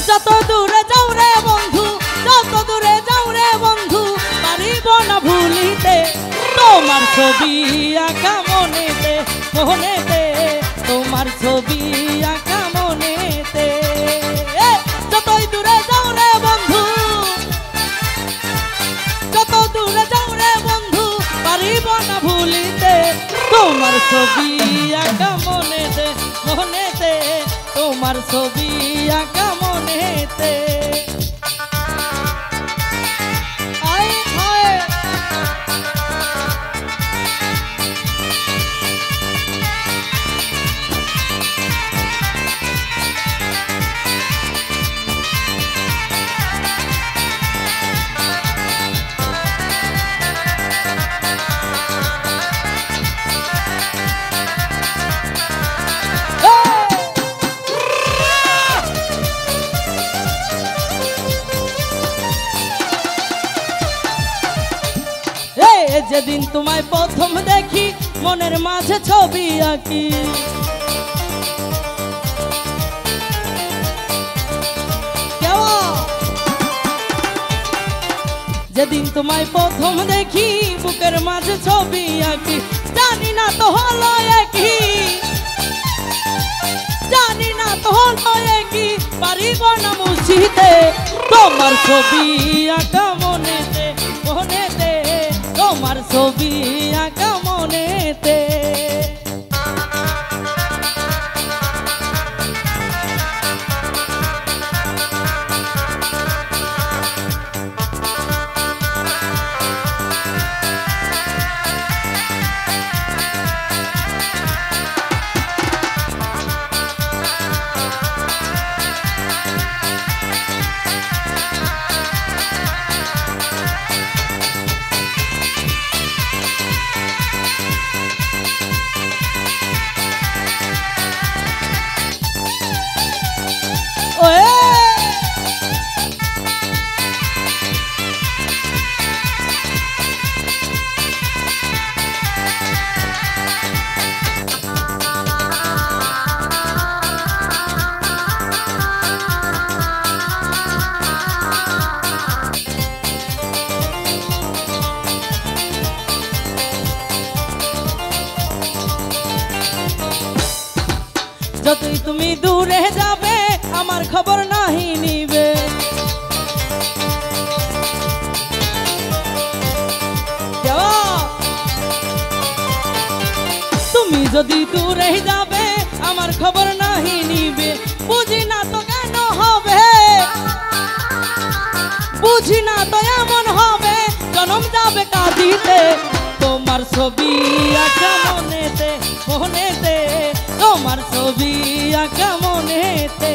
যত দূরে যাও রে বন্ধু, যত দূরে যাও রে বন্ধু, পারিব না ভুলিতে তোমার ছবি আঁকা মনেতে, মনেতে তোমার ছবি আঁকা মনেতে। যতই দূরে যাও রে বন্ধু, যত দূরে যাও রে বন্ধু, পারিব না ভুলিতে তোমার ছবি আঁকা মনেতে, মনেতে তোমার ছবি আঁকা মনেতে। যেদিন তোমায় প্রথম দেখি মনের মাঝে ছবি আঁকি, যেদিন তোমায় প্রথম দেখি বুকের মাঝে ছবি আঁকি, জানি না তো হলো একই, জানি না তো হলো একই, পারিব না মুছিতে তোমার ছবি আঁকা মনেতে, মনেতে তোমার ছবি আঁকা মনেতে। যতই তুমি দূরে যাবে আমার খবর নাহি নিবে, তুমি যদি দূরে যাবে আমার খবর নাহি নিবে, বুঝি না তো কেন হবে, বুঝি না তো এমন হবে, জনম যাবে কাঁদিতে তোমার ছবি আঁকা মনেতে, মনেতে তোমার ছবি আঁকা মনেতে।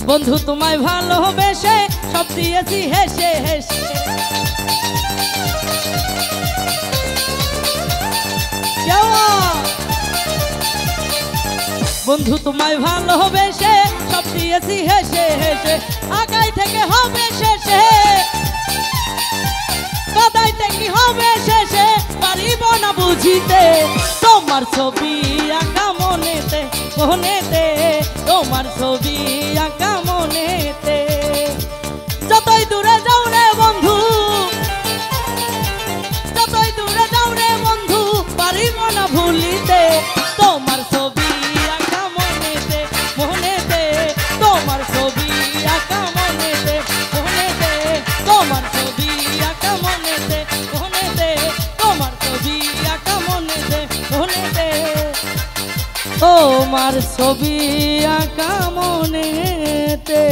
বন্ধু তোমায় ভালোবেসে সব দিয়েছি হেসে হেসে, বন্ধু তোমায় ভালোবেসে সব গেছি হেসে হেসে আগাই থেকে হবে শেষে কাদাইতে কি হবে শেষে পারিব না বুঝিতে তোমার ছবি আঁকা মনেতে মনেতে তোমার ছবি আঁকা মনেতে যতই দূরে যাও রে বন্ধু যতই দূরে যাও রে বন্ধু পারিব না ভুলিতে তোমার ছবি আঁকা মনেতে মনেতে তোমার ছবি আঁকা মনেতে মনেতে তোমার ছবি আঁকা মনেতে মনেতে তোমার ছবি আঁকা মনেতে মনেতে তোমার ছবি আঁকা মনেতে।